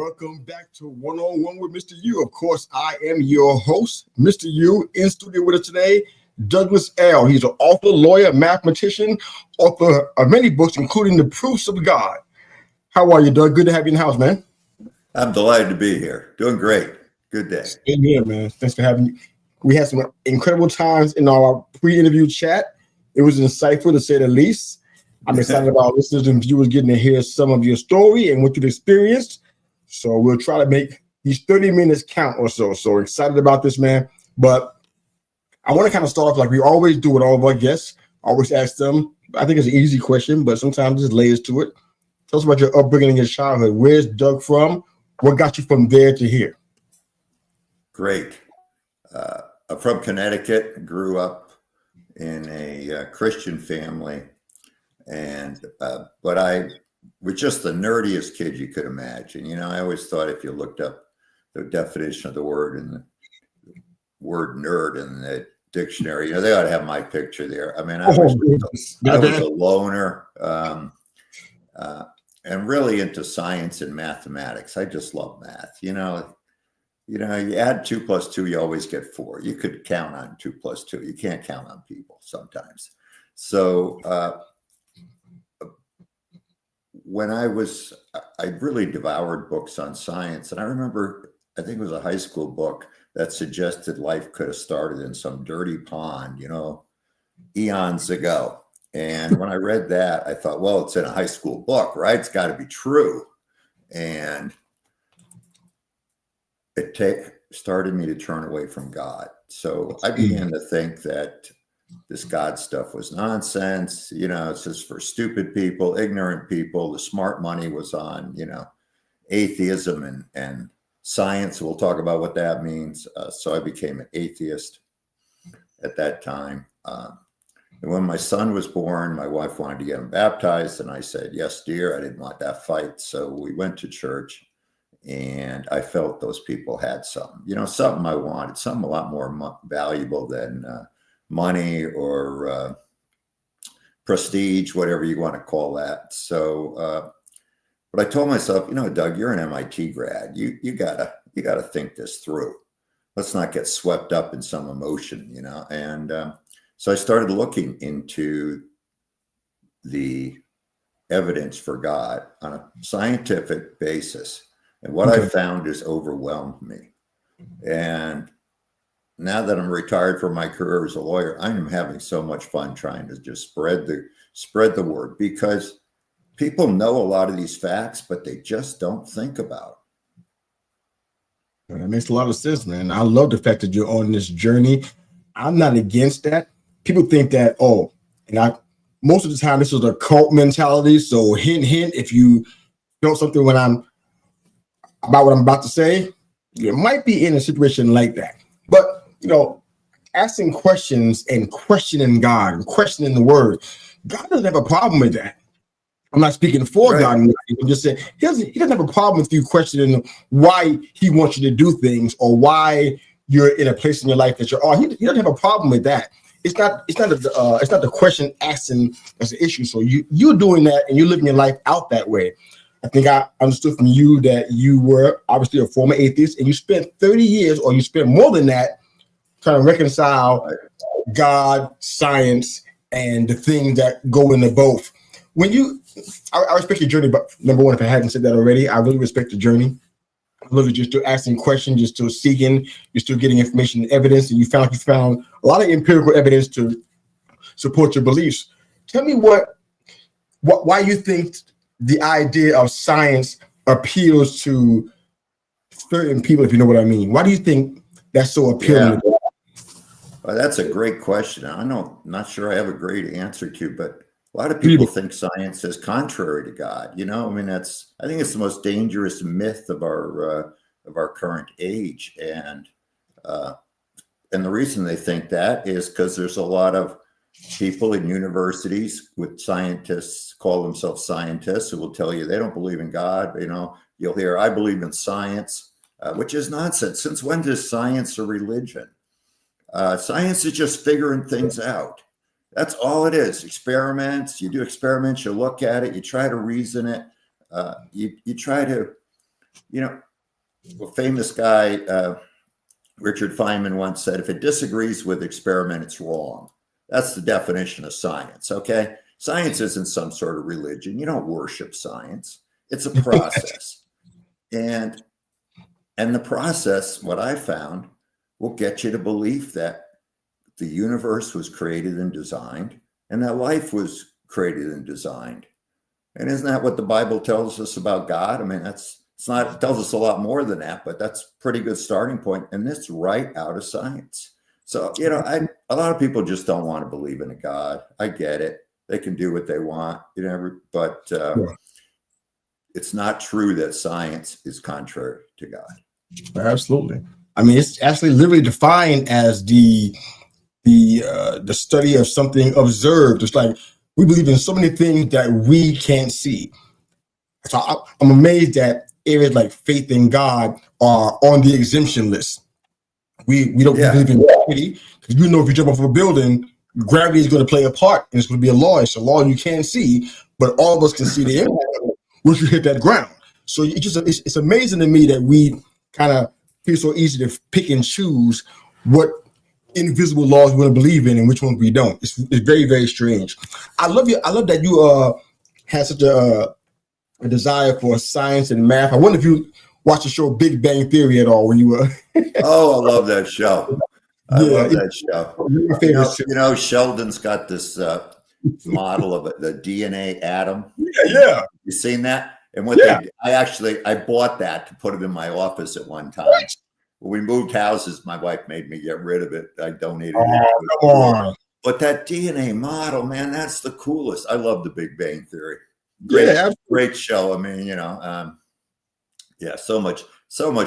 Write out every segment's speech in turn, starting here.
Welcome back to One on One with Mr. U. Of course, I am your host, Mr. U. In studio with us today, Douglas Ell. He's an author, lawyer, mathematician, author of many books, including The Proofs of God. How are you, Doug? Good to have you in the house, man. I'm delighted to be here. Doing great. Good day. Same here, man. Thanks for having me. We had some incredible times in our pre-interview chat. It was insightful, to say the least. I'm excited about listeners and viewers getting to hear some of your story and what you've experienced. So we'll try to make these 30 minutes count or so. So excited about this, man. But I want to kind of start off like we always do with all of our guests. I always ask them, I think it's an easy question, but sometimes there's layers to it. Tell us about your upbringing in your childhood. Where's Doug from? What got you from there to here? Great. I'm from Connecticut, grew up in a Christian family, and but I was just the nerdiest kid you could imagine. You know, I always thought if you looked up the definition of the word and the word nerd in the dictionary, you know, they ought to have my picture there. I mean, I was a loner and really into science and mathematics. I just love math. You know, you add 2 + 2, you always get 4. You could count on 2 + 2. You can't count on people sometimes. So when I really devoured books on science. And I remember, I think it was a high school book that suggested life could have started in some dirty pond, you know, eons ago. And when I read that, I thought, well, it's in a high school book, right? It's got to be true. And it started me to turn away from God. So I began to think that this God stuff was nonsense. You know, it's just for stupid people, ignorant people. The smart money was on, you know, atheism and science. We'll talk about what that means. So I became an atheist at that time. And when my son was born, my wife wanted to get him baptized. And I said, yes, dear. I didn't want that fight. So we went to church. And I felt those people had something, you know, something I wanted, something a lot more valuable than money or prestige, whatever you want to call that. So, but I told myself, you know, Doug, you're an MIT grad. You gotta think this through. Let's not get swept up in some emotion, you know. And so I started looking into the evidence for God on a scientific basis. And what I found has overwhelmed me. And now that I'm retired from my career as a lawyer, I'm having so much fun trying to just spread the word, because people know a lot of these facts, but they just don't think about it. That makes a lot of sense, man. I love the fact that you're on this journey. I'm not against that. People think that, most of the time this is a cult mentality. So hint, if you know something about what I'm about to say, you might be in a situation like that. But, you know, asking questions and questioning God and questioning the word, God doesn't have a problem with that. I'm not speaking for God. I'm just saying he doesn't have a problem with you questioning why he wants you to do things or why you're in a place in your life that you're on. He doesn't have a problem with that. It's not the question asking as an issue. So you're doing that and you're living your life out that way. I think I understood from you that you were obviously a former atheist and you spent 30 years, or you spent more than that, trying to reconcile God, science, and the things that go into both. I respect your journey, but number one, if I hadn't said that already, I really respect the journey. I love that you're still asking questions, you're still seeking, you're still getting information and evidence, and you found a lot of empirical evidence to support your beliefs. Tell me why you think the idea of science appeals to certain people, if you know what I mean. Why do you think that's so appealing? Yeah. Well, that's a great question. Not sure I have a great answer to, but a lot of people think science is contrary to God. You know, I mean, I think it's the most dangerous myth of our current age, and the reason they think that is because there's a lot of people in universities with scientists, call themselves scientists, who will tell you they don't believe in God. You know, you'll hear, I believe in science, which is nonsense. Since when is science a religion? Science is just figuring things out. That's all it is. Experiments. You do experiments, you look at it, you try to reason it. You try to you know, a famous guy, Richard Feynman once said, if it disagrees with experiment, it's wrong. That's the definition of science, okay? Science isn't some sort of religion. You don't worship science. It's a process. And the process, what I found, will get you to believe that the universe was created and designed, and that life was created and designed. And isn't that what the Bible tells us about God? I mean, it tells us a lot more than that, but that's a pretty good starting point. And it's right out of science. So, you know, a lot of people just don't want to believe in a God. I get it. They can do what they want, you know, but it's not true that science is contrary to God. Absolutely. I mean, it's actually literally defined as the study of something observed. It's like we believe in so many things that we can't see. So I'm amazed that areas like faith in God are on the exemption list. We don't believe in gravity, because you know if you jump off a building, gravity is going to play a part, and it's going to be a law. It's a law you can't see, but all of us can see the impact once you hit that ground. So it's amazing to me that we kind of feel so easy to pick and choose what invisible laws we want to believe in and which ones we don't. It's very, very strange. I love that you had such a desire for science and math. I wonder if you watched the show Big Bang Theory at all when you were. Oh, I love that show. I love that show. My favorite show. You know, Sheldon's got this model of the DNA atom. Yeah. You seen that? And I bought that to put it in my office at one time. What? When we moved houses, my wife made me get rid of it. I donated it. Come on. But that DNA model, man, that's the coolest. I love the Big Bang Theory. Great show. I mean, you know, so much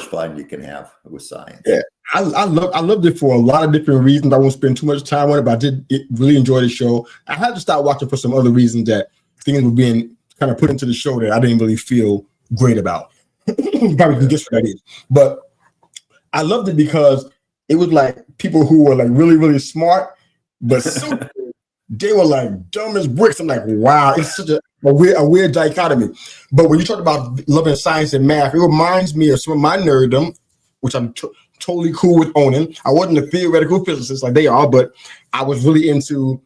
fun you can have with science. Yeah, I loved it for a lot of different reasons. I won't spend too much time on it, but I did really enjoy the show. I had to start watching for some other reasons that things were being kind of put into the show that I didn't really feel great about. Probably can guess what that is. But I loved it because it was like people who were like really, really smart, but they were like dumb as bricks. I'm like, wow, it's such a weird dichotomy. But when you talk about loving science and math, it reminds me of some of my nerddom, which I'm totally cool with owning. I wasn't a theoretical physicist like they are, but I was really into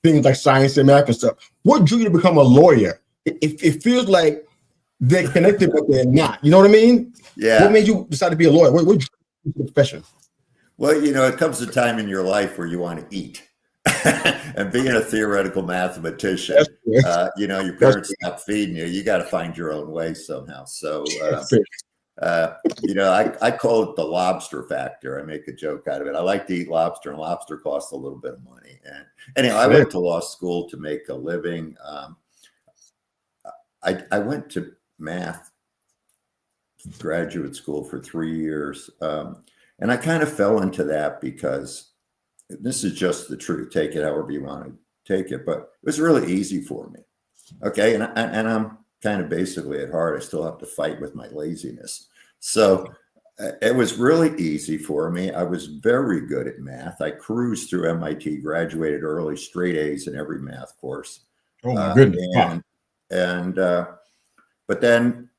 things like science and math and stuff. What drew you to become a lawyer? It feels like they're connected, but they're not. You know what I mean? Yeah. What made you decide to be a lawyer? What drew you to the profession? Well, you know, it comes a time in your life where you want to eat. And being a theoretical mathematician, you know, your parents stop feeding you. You got to find your own way somehow. So, you know, I call it the lobster factor. I make a joke out of it. I like to eat lobster, and lobster costs a little bit of money. And anyway, I went to law school to make a living. I went to math graduate school for 3 years. And I kind of fell into that because this is just the truth. Take it however you want to take it. But it was really easy for me. Okay. And I'm kind of basically at heart, I still have to fight with my laziness. So it was really easy for me. I was very good at math. I cruised through MIT, graduated early, straight A's in every math course. Oh my goodness. But then,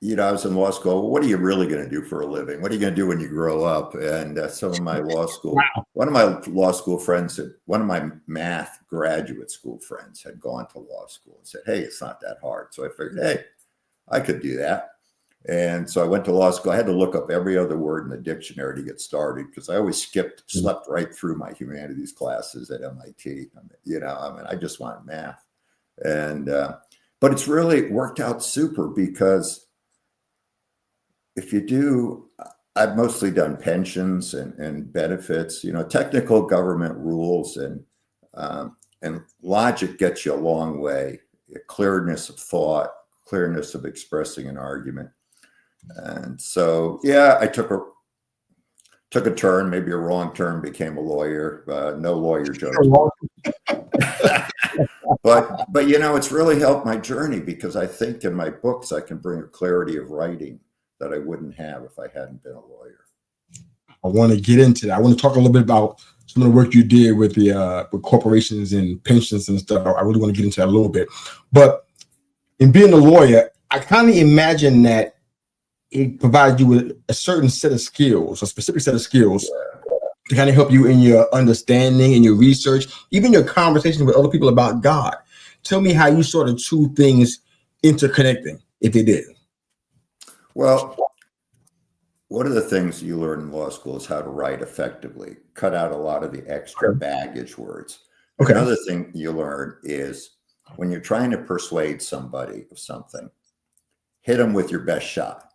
you know, I was in law school. What are you really going to do for a living? What are you going to do when you grow up? And some of my law school, one of my law school friends, one of my math graduate school friends had gone to law school and said, hey, it's not that hard. So I figured, hey, I could do that. And so I went to law school. I had to look up every other word in the dictionary to get started because I always slept right through my humanities classes at MIT. I just wanted math. And, but it's really worked out super because if you do, I've mostly done pensions and benefits, you know, technical government rules and logic gets you a long way. Clearness of thought, clearness of expressing an argument. And so, yeah, I took a turn, maybe a wrong turn, became a lawyer. No lawyer jokes. But you know, it's really helped my journey because I think in my books I can bring a clarity of writing that I wouldn't have if I hadn't been a lawyer. I want to get into that. I want to talk a little bit about some of the work you did with the with corporations and pensions and stuff. I really want to get into that a little bit. But in being a lawyer, I kind of imagine that it provides you with a certain set of skills, a specific set of skills to kind of help you in your understanding and your research, even your conversations with other people about God. Tell me how you saw the two things interconnecting, if they did. Well, one of the things you learn in law school is how to write effectively, cut out a lot of the extra baggage words. Okay. Another thing you learn is when you're trying to persuade somebody of something, hit them with your best shot.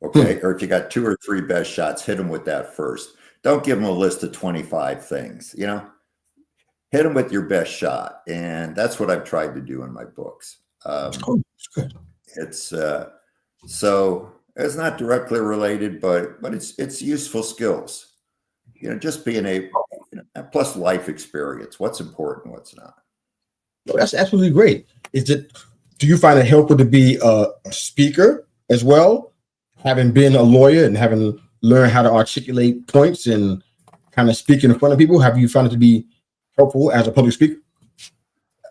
Okay. Or if you got 2 or 3 best shots, hit them with that first. Don't give them a list of 25 things, you know, hit them with your best shot. And that's what I've tried to do in my books. That's good. It's so it's not directly related, but it's useful skills, you know, just being plus life experience, what's important, what's not. No, that's absolutely great. Do you find it helpful to be a speaker as well? Having been a lawyer and having learned how to articulate points and kind of speak in front of people, have you found it to be helpful as a public speaker?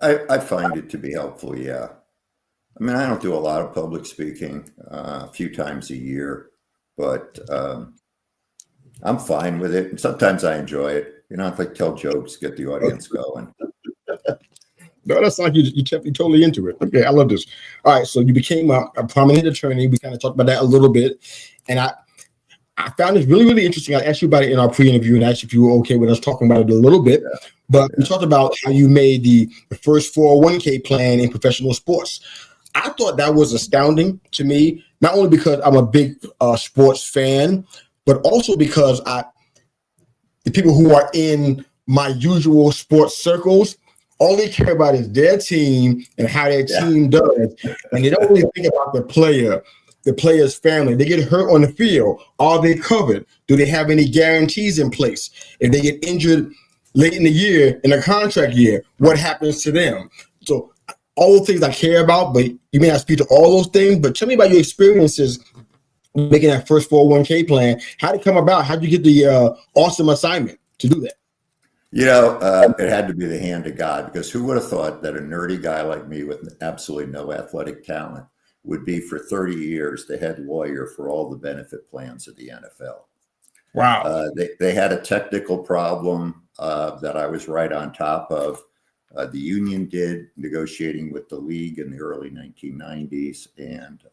I find it to be helpful, yeah. I mean, I don't do a lot of public speaking, a few times a year, but I'm fine with it. And sometimes I enjoy it. You know, if I tell jokes, get the audience going. No, that's like you kept me totally into it. Okay, I love this. All right, so you became a prominent attorney. We kind of talked about that a little bit, and I found it really, really interesting. I asked you about it in our pre-interview, and asked if you were okay with us talking about it a little bit. Yeah. But we talked about how you made the first 401k plan in professional sports. I thought that was astounding to me, not only because I'm a big sports fan, but also because the people who are in my usual sports circles, all they care about is their team and how their team does. And they don't really think about the player's family. They get hurt on the field. Are they covered? Do they have any guarantees in place? If they get injured late in the year, in a contract year, what happens to them? So all those things I care about, but you may not speak to all those things, but tell me about your experiences making that first 401k plan. How did it come about? How did you get the awesome assignment to do that? You know, it had to be the hand of God, because who would have thought that a nerdy guy like me with absolutely no athletic talent would be for 30 years the head lawyer for all the benefit plans of the NFL. Wow. They had a technical problem that I was right on top of. The union did, negotiating with the league in the early 1990s. And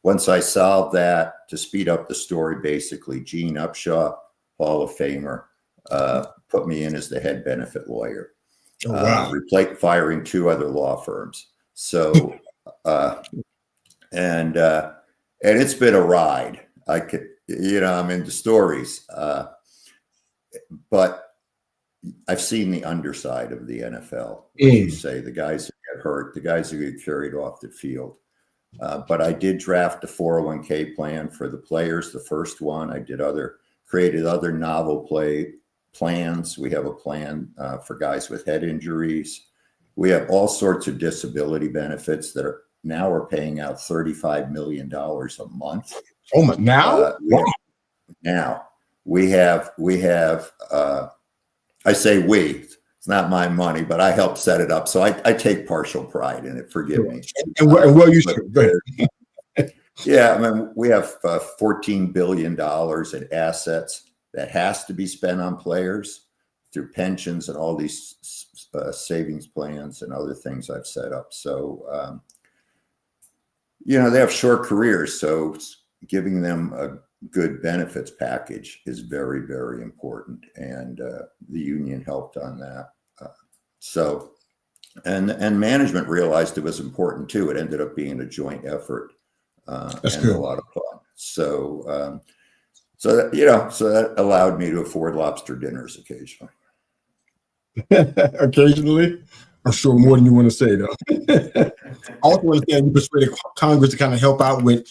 once I solved that, to speed up the story, basically, Gene Upshaw, Hall of Famer, put me in as the head benefit lawyer. Oh, wow. Firing 2 other law firms. So, and it's been a ride. I'm into stories, but I've seen the underside of the NFL. You say the guys who get hurt, the guys who get carried off the field. But I did draft a 401k plan for the players, the first one. I created other novel plans. We have a plan for guys with head injuries. We have all sorts of disability benefits that are now paying out $35 million a month. Oh my! Now, we have. I say we. It's not my money, but I helped set it up, so I take partial pride in it. Forgive me. And well, you should. Yeah, I mean, we have $14 billion in assets that has to be spent on players through pensions and all these savings plans and other things I've set up. So, they have short careers, so giving them a good benefits package is very, very important. And the union helped on that. And management realized it was important too. It ended up being a joint effort and good. A lot of fun. So that allowed me to afford lobster dinners occasionally. Occasionally, I'm sure more than you want to say, though. I also understand you persuaded Congress to kind of help out with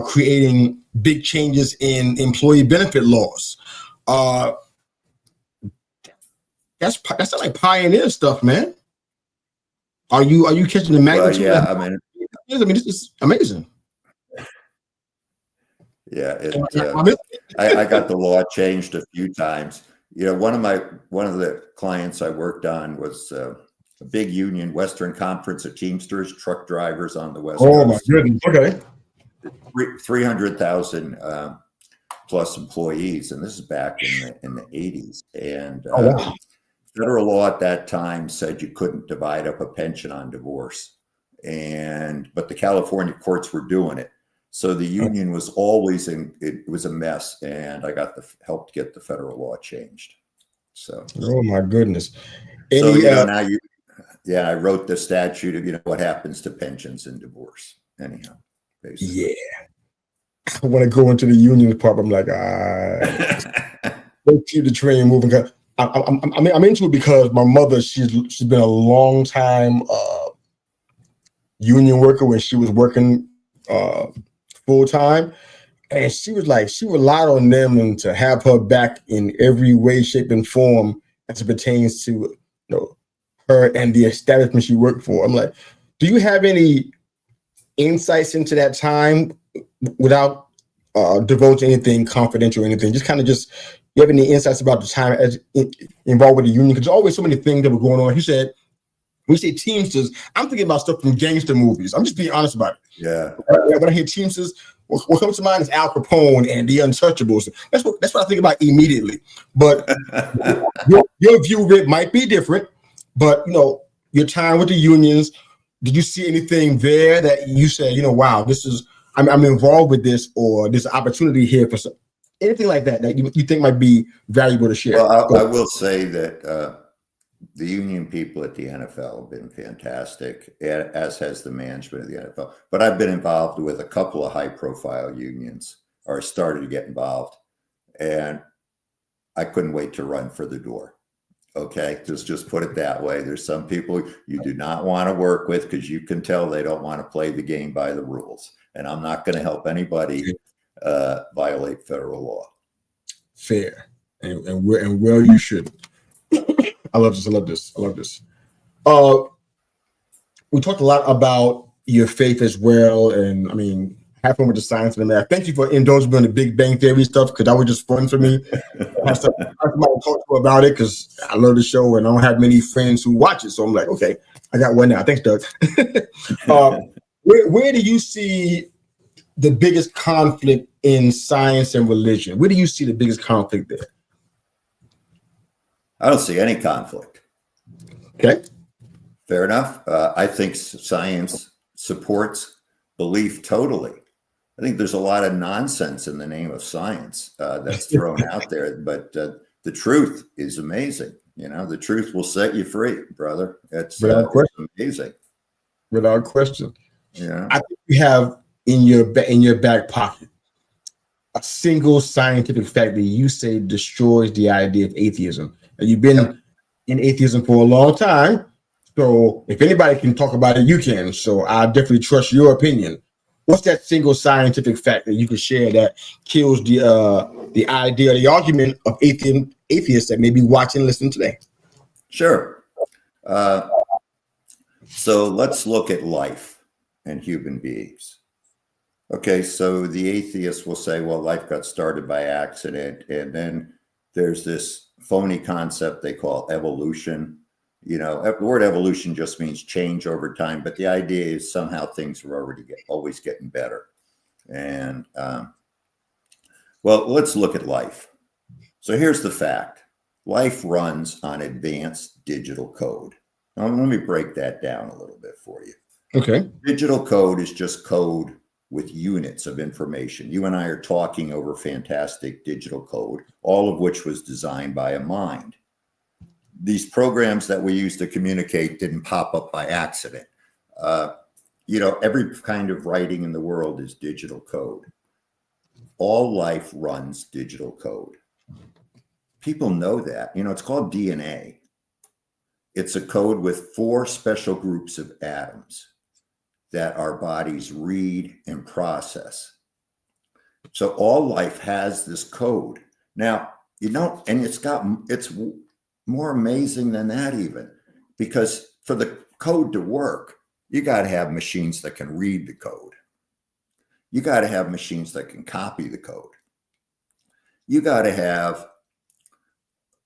creating big changes in employee benefit laws. That's like pioneer stuff, man. Are you catching the magnitude? Yeah, this is amazing. Yeah, I got the law changed a few times. One of the clients I worked on was a big union, Western Conference of Teamsters, truck drivers on the West Oh my Coast. goodness. Okay. 300,000 plus employees, and this is back in the 80s. And Oh wow. federal law at that time said you couldn't divide up a pension on divorce, but the California courts were doing it. So the union was always it was a mess, and I got the help to get the federal law changed. So, oh my goodness. so Any, I wrote the statute of, what happens to pensions in divorce. Anyhow, basically. yeah. I want to go into the union part. I'm like, let's keep the train moving. I'm into it because my mother, she's been a long time union worker when she was working full time, and she relied on them and to have her back in every way, shape, and form as it pertains to her and the establishment she worked for. I'm like, do you have any insights into that time without divulging anything confidential or anything? You have any insights about the time as involved with the union? Because there's always so many things that were going on. He said, when we say Teamsters, I'm thinking about stuff from gangster movies. I'm just being honest about it. Yeah. When I hear Teamsters, what comes to mind is Al Capone and the Untouchables. That's what I think about immediately. But your view of it might be different. But your time with the unions, did you see anything there that you said, wow, I'm involved with this, or there's an opportunity here for anything like that you think might be valuable to share? Well, I will say that the union people at the NFL have been fantastic, as has the management of the NFL. But I've been involved with a couple of high-profile unions, or started to get involved, and I couldn't wait to run for the door. Okay, just put it that way. There's some people you do not want to work with because you can tell they don't want to play the game by the rules. And I'm not going to help anybody violate federal law. Fair, and well, you should. I love this. We talked a lot about your faith as well, and I mean, have fun with the science and the math. Thank you for indulging me on the Big Bang Theory stuff, because that was just fun for me. I have somebody to talk to about it because I love the show and I don't have many friends who watch it. So I'm like, okay, I got one now. Thanks, Doug. Where do you see the biggest conflict in science and religion? Where do you see the biggest conflict there? I don't see any conflict. Okay. Fair enough. I think science supports belief totally. I think there's a lot of nonsense in the name of science that's thrown out there, but the truth is amazing. The truth will set you free, brother. It's amazing. Without question. Yeah. I think you have in your back pocket a single scientific fact that you say destroys the idea of atheism. And you've been in atheism for a long time. So if anybody can talk about it, you can. So I definitely trust your opinion. What's that single scientific fact that you can share that kills the idea, the argument of atheists that may be watching and listening today? Sure. So let's look at life and human beings. Okay, so the atheists will say, well, life got started by accident, and then there's this phony concept they call evolution. The word evolution just means change over time, but the idea is somehow things are always getting better. And well, let's look at life. So here's the fact. Life runs on advanced digital code. Now, let me break that down a little bit for you. Okay. Digital code is just code with units of information. You and I are talking over fantastic digital code, all of which was designed by a mind. These programs that we use to communicate didn't pop up by accident. Every kind of writing in the world is digital code. All life runs digital code. People know that. It's called DNA. It's a code with 4 special groups of atoms that our bodies read and process. So all life has this code. Now, and it's more amazing than that even, because for the code to work, you got to have machines that can read the code. You got to have machines that can copy the code. You got to have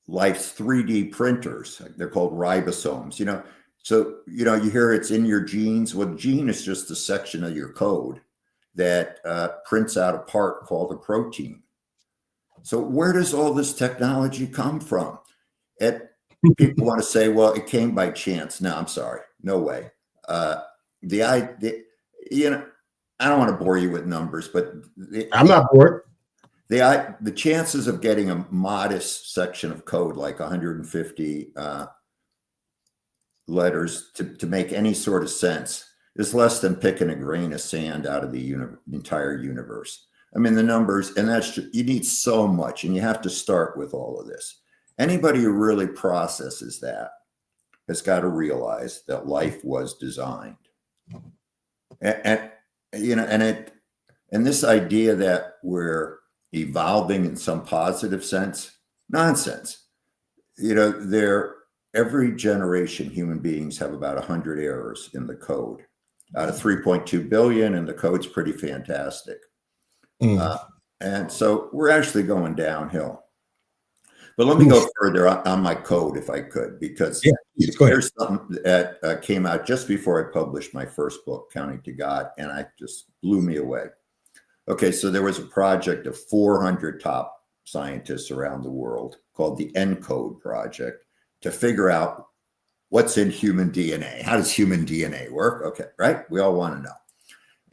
life's 3D printers. They're called ribosomes. So, you know, you hear it's in your genes. Well, gene is just a section of your code that prints out a part called a protein. So where does all this technology come from? People want to say, well, it came by chance. No, I'm sorry. No way. You know, I don't want to bore you with numbers, but I'm not bored. The chances of getting a modest section of code, like 150 letters to make any sort of sense, is less than picking a grain of sand out of the entire universe. I mean, the numbers, and you need so much, and you have to start with all of this. Anybody who really processes that has got to realize that life was designed. And you know, and this idea that we're evolving in some positive sense, nonsense. You know, every generation, human beings have about 100 errors in the code out of 3.2 billion, and the code's pretty fantastic. And so we're actually going downhill. But let me go further on my code, if I could, because here's something that came out just before I published my first book, Counting to God, and it just blew me away. Okay, so there was a project of 400 top scientists around the world called the ENCODE Project to figure out what's in human DNA. How does human DNA work? Okay, right? We all want to know.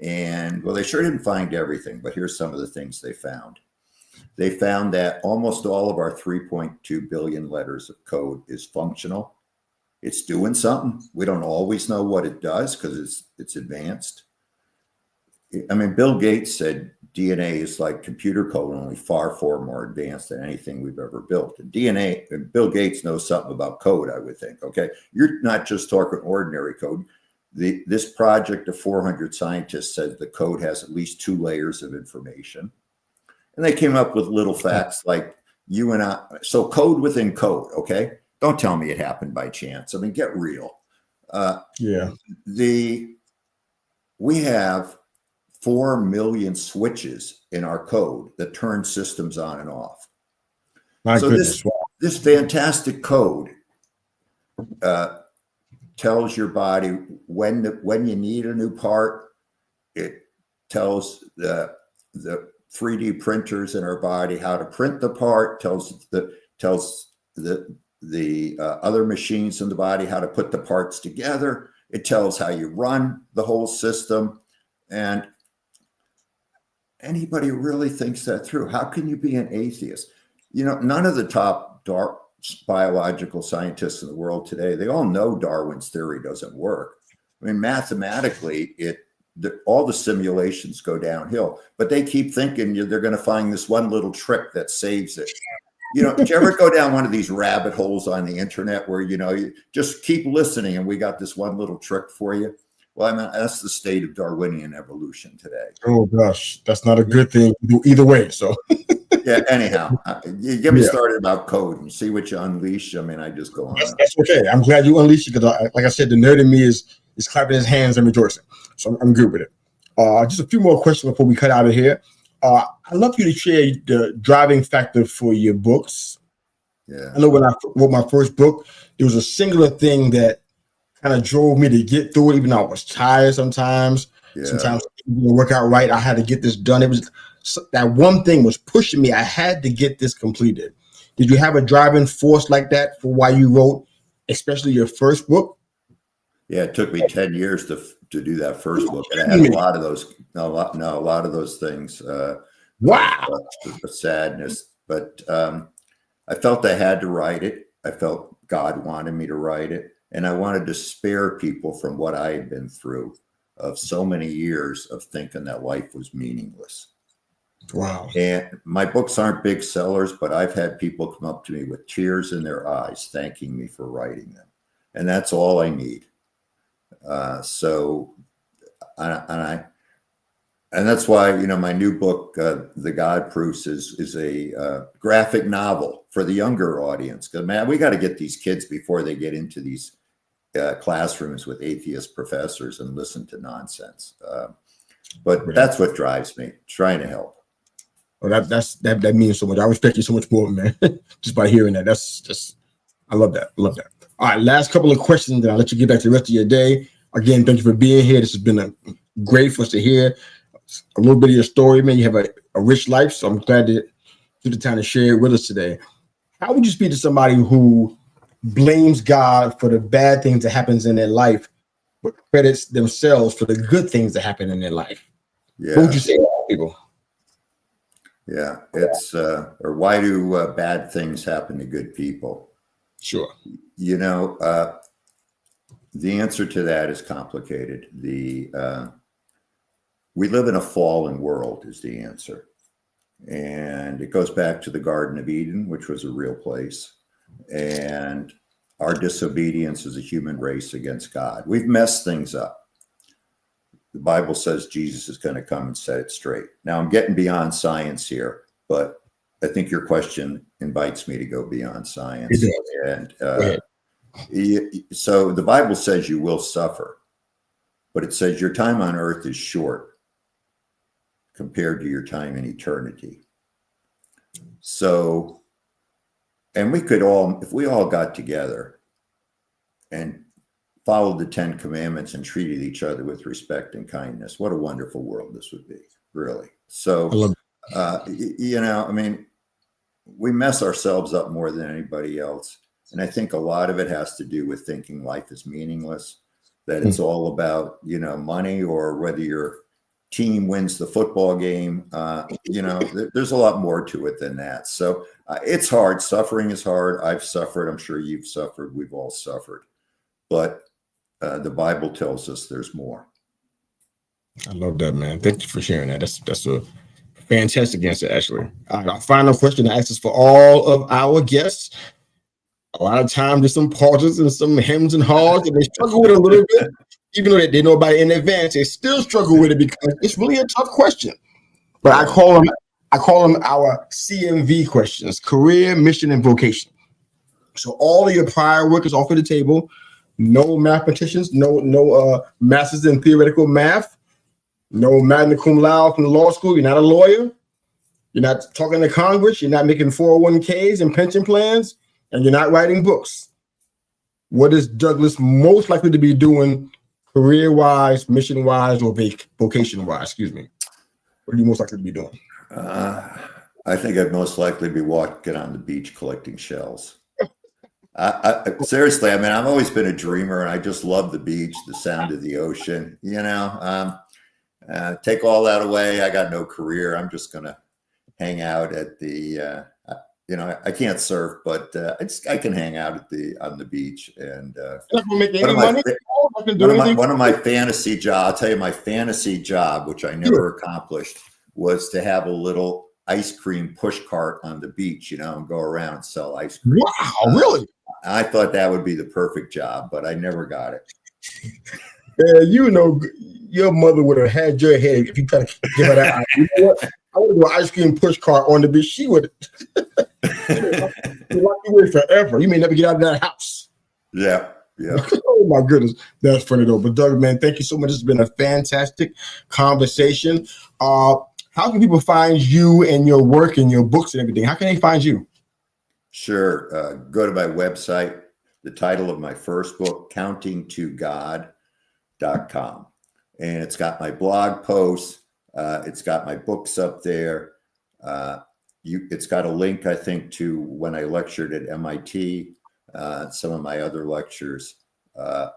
And well, they sure didn't find everything, but here's some of the things they found. They found that almost all of our 3.2 billion letters of code is functional. It's doing something. We don't always know what it does because it's advanced. I mean, Bill Gates said DNA is like computer code, only far, far more advanced than anything we've ever built. And Bill Gates knows something about code, I would think. Okay, you're not just talking ordinary code. This project of 400 scientists said the code has at least 2 layers of information. And they came up with little facts like you and I. So code within code, okay? Don't tell me it happened by chance. I mean, get real. We have 4 million switches in our code that turn systems on and off. My goodness. This fantastic code tells your body when you need a new part. It tells the 3D printers in our body how to print the part. Tells the other machines in the body how to put the parts together. It tells how you run the whole system. And anybody who really thinks that through, how can you be an atheist? You know, none of the top biological scientists in the world today, they all know Darwin's theory doesn't work. I mean, mathematically, all the simulations go downhill, but they keep thinking they're going to find this one little trick that saves it. You know, did you ever go down one of these rabbit holes on the internet where, you know, you just keep listening and we got this one little trick for you? Well, I mean, that's the state of Darwinian evolution today. Oh, gosh, that's not a good thing either way. So, yeah, anyhow, you get me started about code and see what you unleash. I mean, I just go on. That's okay. I'm glad you unleashed it because, like I said, the nerd in me is clapping his hands and rejoicing. So I'm good with it. Just a few more questions before we cut out of here. I'd love you to share the driving factor for your books. Yeah. I know when I wrote my first book, there was a singular thing that kind of drove me to get through it, even though I was tired sometimes. Yeah. Sometimes it didn't work out right. I had to get this done. It was that one thing was pushing me. I had to get this completed. Did you have a driving force like that for why you wrote, especially your first book? Yeah, it took me 10 years to do that first book, and I had a lot of those things. Wow, sadness. But I felt I had to write it. I felt God wanted me to write it, and I wanted to spare people from what I had been through of so many years of thinking that life was meaningless. Wow. And my books aren't big sellers, but I've had people come up to me with tears in their eyes, thanking me for writing them, and that's all I need. And that's why, you know, my new book, The God Proofs, is a graphic novel for the younger audience. Because, man, we got to get these kids before they get into these classrooms with atheist professors and listen to nonsense. But that's what drives me, trying to help. Well, that means so much. I respect you so much more, man. Just by hearing that. That's just, I love that. All right, last couple of questions, then I'll let you get back to the rest of your day. Again, thank you for being here. This has been great for us to hear a little bit of your story, man. You have a rich life, so I'm glad that you took the time to share it with us today. How would you speak to somebody who blames God for the bad things that happens in their life, but credits themselves for the good things that happen in their life? Yeah. What would you say to people? Yeah, it's or why do bad things happen to good people? Sure. You know, the answer to that is complicated. We live in a fallen world is the answer. And it goes back to the Garden of Eden, which was a real place. And our disobedience as a human race against God. We've messed things up. The Bible says Jesus is going to come and set it straight. Now, I'm getting beyond science here, but I think your question invites me to go beyond science. And so the Bible says you will suffer, but it says your time on earth is short compared to your time in eternity. So, and we could all, if we all got together and followed the 10 commandments and treated each other with respect and kindness, what a wonderful world this would be, really. So, you know, I mean, we mess ourselves up more than anybody else. And I think a lot of it has to do with thinking life is meaningless, that it's all about, you know, money or whether your team wins the football game. You know, there's a lot more to it than that. So it's hard. Suffering is hard. I've suffered. I'm sure you've suffered. We've all suffered. But the Bible tells us there's more. I love that, man. Thank you for sharing that. That's a fantastic answer, actually. All right, our final question I ask is for all of our guests. A lot of times there's some pauses and some hems and haws, and they struggle with it a little bit. Even though they know about it in advance, they still struggle with it because it's really a tough question. But I call them our CMV questions: career, mission, and vocation. So all of your prior work is off of the table. No mathematicians, no masters in theoretical math, no magna cum laude from the law school. You're not a lawyer. You're not talking to Congress. You're not making 401ks and pension plans, and you're not writing books. What is Douglas most likely to be doing career-wise, mission-wise, or vocation-wise? Excuse me. What are you most likely to be doing? I think I'd most likely be walking on the beach collecting shells. Seriously, I mean, I've always been a dreamer, and I just love the beach, the sound of the ocean. You know, take all that away, I got no career. I'm just going to hang out at the. You know, I can't surf, but I can hang out on the beach. And one of my fantasy jobs, I'll tell you, my fantasy job, which I never accomplished, was to have a little ice cream push cart on the beach, you know, and go around and sell ice cream. Wow, really? I thought that would be the perfect job, but I never got it. You know, your mother would have had your head if you tried to give her that. You know what? I would do an ice cream push cart on the beach. She would lock you away forever. You may never get out of that house. Yeah. Oh my goodness, that's funny though. But Doug, man, thank you so much. It's been a fantastic conversation. How can people find you and your work and your books and everything? How can they find you? Sure. Go to my website. The title of my first book, countingtogod.com. And it's got my blog posts. It's got my books up there. It's got a link, I think, to when I lectured at MIT, some of my other lectures.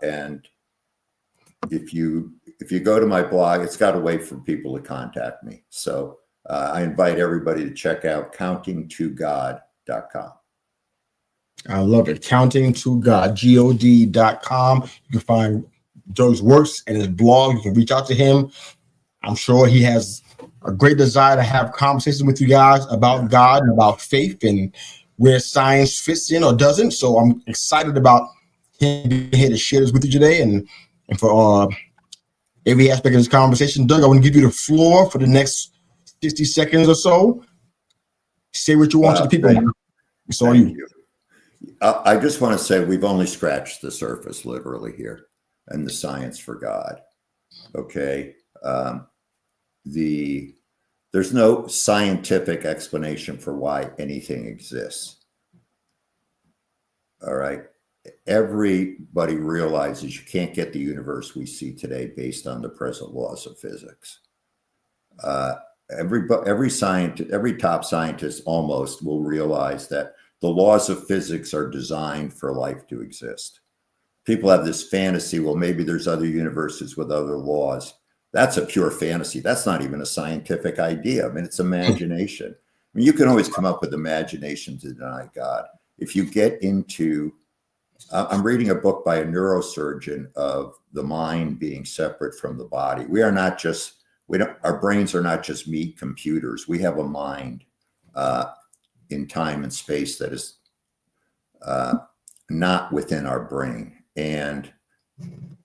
And if you go to my blog, it's got a way for people to contact me. So I invite everybody to check out countingtogod.com. I love it. Countingtogod, God.com. You can find Doug's works and his blog. You can reach out to him. I'm sure he has a great desire to have conversations with you guys about God and about faith and where science fits in or doesn't. So I'm excited about him being here to share this with you today and for every aspect of this conversation. Doug, I want to give you the floor for the next 60 seconds or so. Say what you want to the people. It's all you. I just want to say we've only scratched the surface, literally, here, and the science for God. Okay. There's no scientific explanation for why anything exists. All right. everybody realizes you can't get the universe we see today based on the present laws of physics. Every top scientist almost will realize that the laws of physics are designed for life to exist. People have this fantasy, well, maybe there's other universes with other laws. That's a pure fantasy. That's not even a scientific idea. I mean, it's imagination. I mean, you can always come up with imagination to deny God. If you get into, I'm reading a book by a neurosurgeon of the mind being separate from the body. We are not just, our brains are not just meat computers. We have a mind in time and space that is not within our brain. And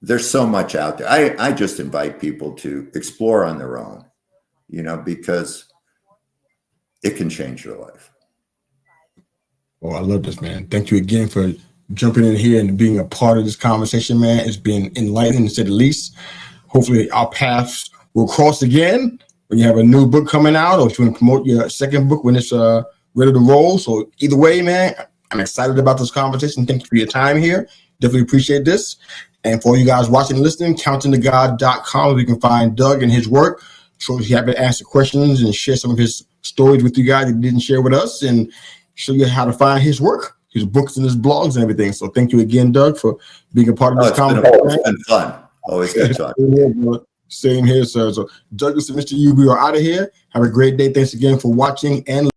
there's so much out there. I just invite people to explore on their own, you know, because it can change your life. Oh, I love this, man. Thank you again for jumping in here and being a part of this conversation, man. It's been enlightening, to say the least. Hopefully our paths will cross again when you have a new book coming out, or if you want to promote your second book when it's ready to roll. So either way, man, I'm excited about this conversation. Thank you for your time here. Definitely appreciate this. And for you guys watching and listening, countingtogod.com, you can find Doug and his work. So if you haven't answer questions and share some of his stories with you guys that he didn't share with us, and show you how to find his work, his books and his blogs and everything. So thank you again, Doug, for being a part of this conversation. It's been fun. Always good talking. Same here, sir. So Douglas and Mr. U, we are out of here. Have a great day. Thanks again for watching and